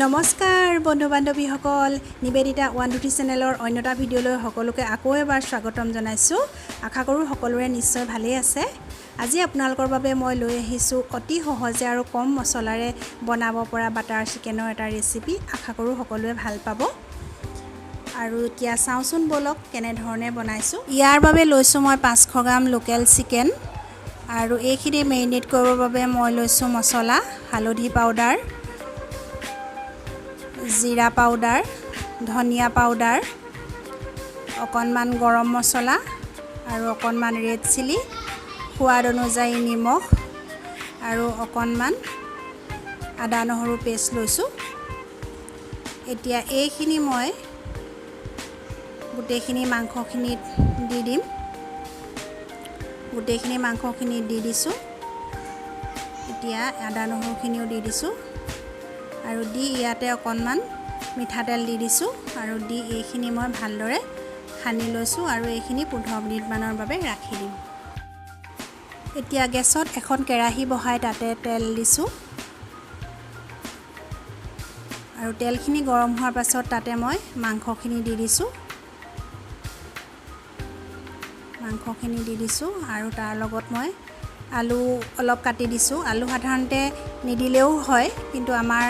নমস্কাৰ বন্ধু বান্ধৱীসকল, নিবেদিতা 123 চেনেলৰ অন্যটা ভিডিঅ'লৈ সকলোকে আকৌ এবাৰ স্বাগতম জনাইছোঁ। আশা কৰোঁ সকলোৰে নিশ্চয় ভালেই আছে। আজি আপোনালোকৰ বাবে মই লৈ আহিছোঁ অতি সহজে আৰু কম মছলাৰে বনাব পৰা বাটাৰ চিকেনৰ এটা ৰেচিপি। আশা কৰোঁ সকলোৱে ভাল পাব। আৰু এতিয়া চাওঁচোন বলক কেনেধৰণে বনাইছোঁ। ইয়াৰ বাবে লৈছোঁ মই 500 গ্ৰাম লোকেল চিকেন আৰু এইখিনি মেৰিনেট কৰিবৰ বাবে মই লৈছোঁ মছলা, হালধি পাউডাৰ, জিৰা পাউডাৰ, ধনিয়া পাউডাৰ, অকণমান গৰম মছলা আৰু অকণমান ৰেড চিলি, সোৱাদ অনুযায়ী নিমখ আৰু অকণমান আদা নহৰু পেষ্ট লৈছোঁ। এতিয়া এইখিনি মই গোটেইখিনি মাংসখিনিত দি দিম। গোটেইখিনি মাংসখিনিত দি দিছোঁ। এতিয়া আদা নহৰুখিনিও দি দিছোঁ আৰু দি ইয়াতে অকণমান মিঠাতেল দি দিছোঁ আৰু দি এইখিনি মই ভালদৰে সানি লৈছোঁ আৰু এইখিনি 15 মিনিটমানৰ বাবে ৰাখি দিম। এতিয়া গেছত এখন কেৰাহী বহাই তাতে তেল দিছোঁ আৰু তেলখিনি গৰম হোৱাৰ পাছত তাতে মই মাংসখিনি দি দিছোঁ। মাংসখিনি দি দিছোঁ আৰু তাৰ লগত মই আলু অলপ কাটি দিছোঁ। আলু সাধাৰণতে নিদিলেও হয়, কিন্তু আমাৰ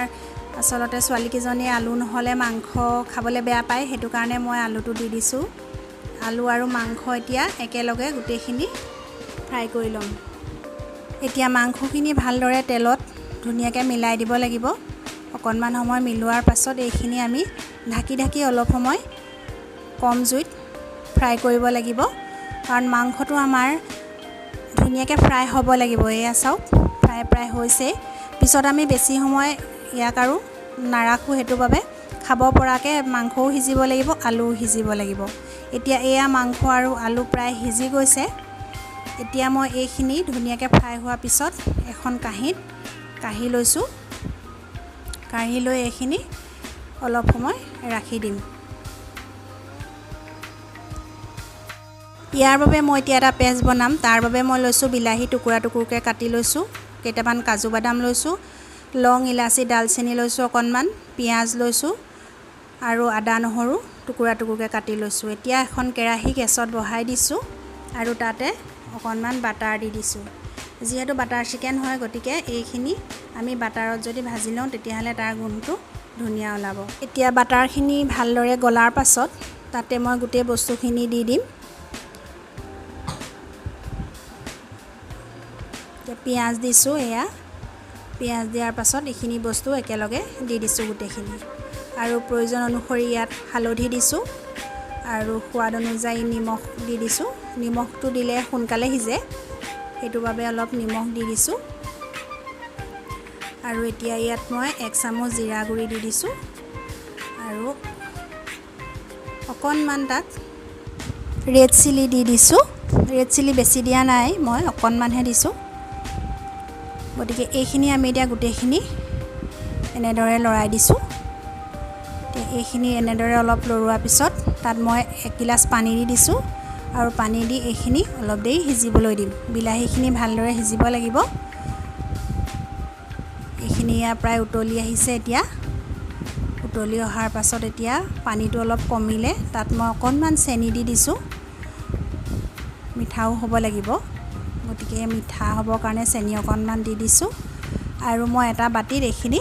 আচলতে ছোৱালীকেইজনীয়ে আলু নহ'লে মাংস খাবলৈ বেয়া পায়, সেইটো কাৰণে মই আলুটো দি দিছোঁ। আলু আৰু মাংস এতিয়া একেলগে গোটেইখিনি ফ্ৰাই কৰি ল'ম। এতিয়া মাংসখিনি ভালদৰে তেলত ধুনীয়াকৈ মিলাই দিব লাগিব। অকণমান সময় মিলোৱাৰ পাছত এইখিনি আমি ঢাকি ঢাকি অলপ সময় কম জুইত ফ্ৰাই কৰিব লাগিব, কাৰণ মাংসটো আমাৰ ধুনীয়াকৈ ফ্ৰাই হ'ব লাগিব। এয়া চাওক, ফ্ৰাই হৈছে। পিছত আমি বেছি সময় ইয়াক আৰু নাৰাখোঁ, সেইটো বাবে খাব পৰাকৈ মাংসও সিজিব লাগিব, আলুও সিজিব লাগিব। এতিয়া এয়া মাংস আৰু আলু প্ৰায় সিজি গৈছে। এতিয়া মই এইখিনি ধুনীয়াকৈ ফ্ৰাই হোৱাৰ পিছত এখন কাঁহীত কাঢ়ি লৈছোঁ। কাঢ়ি লৈ এইখিনি অলপ সময় ৰাখি দিম। ইয়াৰ বাবে মই এতিয়া এটা পেষ্ট বনাম। তাৰ বাবে মই লৈছোঁ বিলাহী টুকুৰা টুকুৰকৈ কাটি লৈছোঁ, কেইটামান কাজু বাদাম লৈছোঁ, লং, ইলাচি, ডালচেনি লৈছোঁ, অকণমান পিঁয়াজ লৈছোঁ আৰু আদা নহৰু টুকুৰা টুকুৰকৈ কাটি লৈছোঁ। এতিয়া এখন কেৰাহী গেছত বহাই দিছোঁ আৰু তাতে অকণমান বাটাৰ দি দিছোঁ। যিহেতু বাটাৰ চিকেন হয়, গতিকে এইখিনি আমি বাটাৰত যদি ভাজি লওঁ তেতিয়াহ'লে তাৰ গোন্ধটো ধুনীয়া ওলাব। এতিয়া বাটাৰখিনি ভালদৰে গলাৰ পাছত তাতে মই গোটেই বস্তুখিনি দি দিম। পিঁয়াজ দিছোঁ। এয়া পিঁয়াজ দিয়াৰ পাছত এইখিনি বস্তু একেলগে দি দিছোঁ গোটেইখিনি, আৰু প্ৰয়োজন অনুসৰি ইয়াত হালধি দিছোঁ আৰু সোৱাদ অনুযায়ী নিমখ দি দিছোঁ। নিমখটো দিলে সোনকালে সিজে, সেইটো বাবে অলপ নিমখ দি দিছোঁ। আৰু এতিয়া ইয়াত মই 1 চামুচ জিৰা গুড়ি দি দিছোঁ আৰু অকণমান তাত ৰেড চিলি দি দিছোঁ। ৰেড চিলি বেছি দিয়া নাই, মই অকণমানহে দিছোঁ। গতিকে এইখিনি আমি এতিয়া গোটেইখিনি এনেদৰে লৰাই দিছোঁ। এইখিনি এনেদৰে অলপ লৰোৱাৰ পিছত তাত মই 1 গিলাচ পানী দি দিছোঁ আৰু পানী দি এইখিনি অলপ দেৰি সিজিবলৈ দিম। বিলাহীখিনি ভালদৰে সিজিব লাগিব। এইখিনি ইয়াৰ প্ৰায় উতলি আহিছে। এতিয়া উতলি অহাৰ পাছত এতিয়া পানীটো অলপ কমিলে তাত মই অকণমান চেনি দি দিছোঁ। মিঠাও হ'ব লাগিব, গতিকে মিঠা হ'বৰ কাৰণে চেনি অকণমান দি দিছোঁ। আৰু মই এটা বাতিত এইখিনি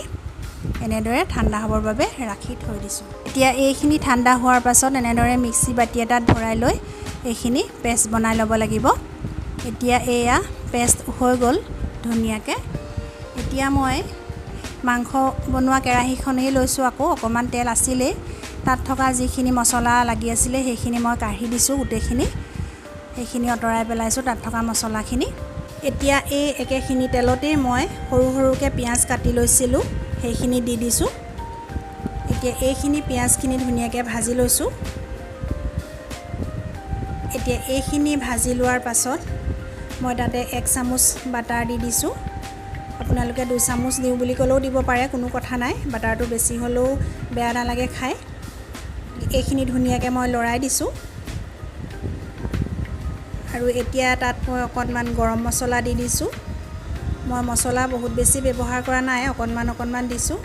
এনেদৰে ঠাণ্ডা হ'বৰ বাবে ৰাখি থৈ দিছোঁ। এতিয়া এইখিনি ঠাণ্ডা হোৱাৰ পাছত এনেদৰে মিক্সি বাতি এটাত ভৰাই লৈ এইখিনি পেষ্ট বনাই ল'ব লাগিব। এতিয়া এয়া পেষ্ট হৈ গ'ল ধুনীয়াকৈ। এতিয়া মই মাংস বনোৱা কেৰাহীখনেই লৈছোঁ। আকৌ অকণমান তেল আছিলেই, তাত থকা যিখিনি মছলা লাগি আছিলে সেইখিনি মই কাঢ়ি দিছোঁ গোটেইখিনি। সেইখিনি আঁতৰাই পেলাইছোঁ, তাত থকা মছলাখিনি। এতিয়া এই একেখিনি তেলতেই মই সৰু সৰুকৈ পিঁয়াজ কাটি লৈছিলোঁ, সেইখিনি দি দিছোঁ। এতিয়া এইখিনি পিঁয়াজখিনি ধুনীয়াকৈ ভাজি লৈছোঁ। এতিয়া এইখিনি ভাজি লোৱাৰ পাছত মই তাতে 1 চামুচ বাটাৰ দি দিছোঁ। আপোনালোকে 2 চামুচ দিওঁ বুলি ক'লেও দিব পাৰে, কোনো কথা নাই। বাটাৰটো বেছি হ'লেও বেয়া নালাগে খাই। এইখিনি ধুনীয়াকৈ মই লৰাই দিছোঁ আৰু এতিয়া তাত মই অকণমান গৰম মছলা দি দিছোঁ। মই মছলা বহুত বেছি ব্যৱহাৰ কৰা নাই, অকণমান দিছোঁ।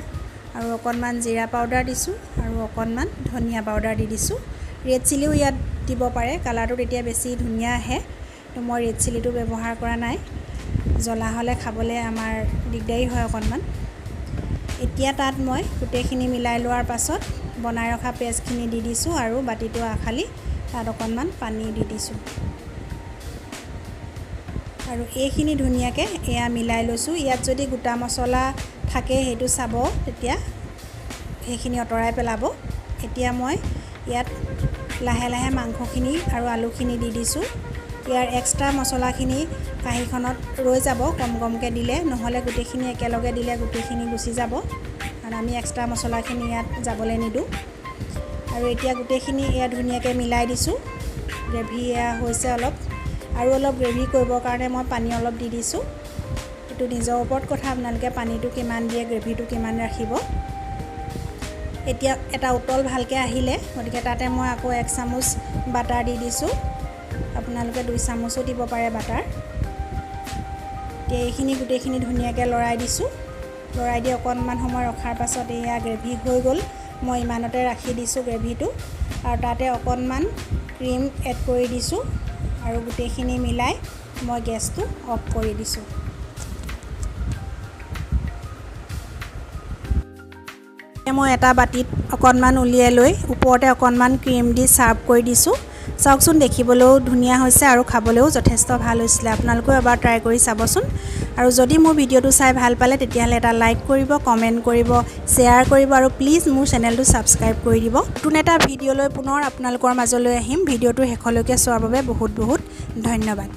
আৰু অকণমান জিৰা পাউডাৰ দিছোঁ আৰু অকণমান ধনিয়া পাউডাৰ দি দিছোঁ। ৰেড চিলিও ইয়াত দিব পাৰে, কালাৰটো তেতিয়া বেছি ধুনীয়া আহে। তো মই ৰেড চিলিটো ব্যৱহাৰ কৰা নাই, জ্বলা হ'লে খাবলৈ আমাৰ দিগদাৰী হয় অকণমান। এতিয়া তাত মই গোটেইখিনি মিলাই লোৱাৰ পাছত বনাই ৰখা পেষ্টখিনি দি দিছোঁ আৰু বাতিটো আখালি তাত অকণমান পানী দি দিছোঁ আৰু এইখিনি ধুনীয়াকৈ এয়া মিলাই লৈছোঁ। ইয়াত যদি গোটা মছলা থাকে সেইটো চাব, তেতিয়া সেইখিনি আঁতৰাই পেলাব। এতিয়া মই ইয়াত লাহে লাহে মাংসখিনি আৰু আলুখিনি দি দিছোঁ। ইয়াৰ এক্সট্ৰা মছলাখিনি কাঁহীখনত ৰৈ যাব কম কমকৈ দিলে, নহ'লে গোটেইখিনি একেলগে দিলে গোটেইখিনি গুচি যাব, কাৰণ আমি এক্সট্ৰা মছলাখিনি ইয়াত যাবলৈ নিদিওঁ। আৰু এতিয়া গোটেইখিনি এয়া ধুনীয়াকৈ মিলাই দিছোঁ। গ্ৰেভি এয়া হৈছে অলপ, আৰু অলপ গ্ৰেভি কৰিবৰ কাৰণে মই পানী অলপ দি দিছোঁ। এইটো নিজৰ ওপৰত কথা, আপোনালোকে পানীটো কিমান দিয়ে, গ্ৰেভিটো কিমান ৰাখিব। এতিয়া এটা উতল ভালকৈ আহিলে, গতিকে তাতে মই আকৌ 1 চামুচ বাটাৰ দি দিছোঁ। আপোনালোকে 2 চামুচো দিব পাৰে বাটাৰ। এতিয়া এইখিনি গোটেইখিনি ধুনীয়াকৈ লৰাই দিছোঁ। লৰাই দি অকণমান সময় ৰখাৰ পাছত এয়া গ্ৰেভি হৈ গ'ল। মই ইমানতে ৰাখি দিছোঁ গ্ৰেভিটো, আৰু তাতে অকণমান ক্ৰীম এড কৰি দিছোঁ আৰু গোটেইখিনি মিলাই মই গেছটো অফ কৰি দিছোঁ। মই এটা বাটিত অকণমান উলিয়াই লৈ ওপৰতে অকণমান ক্ৰীম দি ছাৰ্ভ কৰি দিছোঁ। চাওকচোন, দেখিবলৈও ধুনীয়া হৈছে আৰু খাবলৈও যথেষ্ট ভাল হৈছিলে। আপোনালোকেও এবাৰ ট্ৰাই কৰি চাবচোন। আৰু যদি মোৰ ভিডিঅ'টো চাই ভাল পালে তেতিয়াহ'লে এটা লাইক কৰিব, কমেণ্ট কৰিব, শ্বেয়াৰ কৰিব আৰু প্লিজ মোৰ চেনেলটো ছাবস্ক্ৰাইব কৰি দিব। নতুন এটা ভিডিঅ'লৈ পুনৰ আপোনালোকৰ মাজলৈ আহিম। ভিডিঅ'টো শেষলৈকে চোৱাৰ বাবে বহুত বহুত ধন্যবাদ।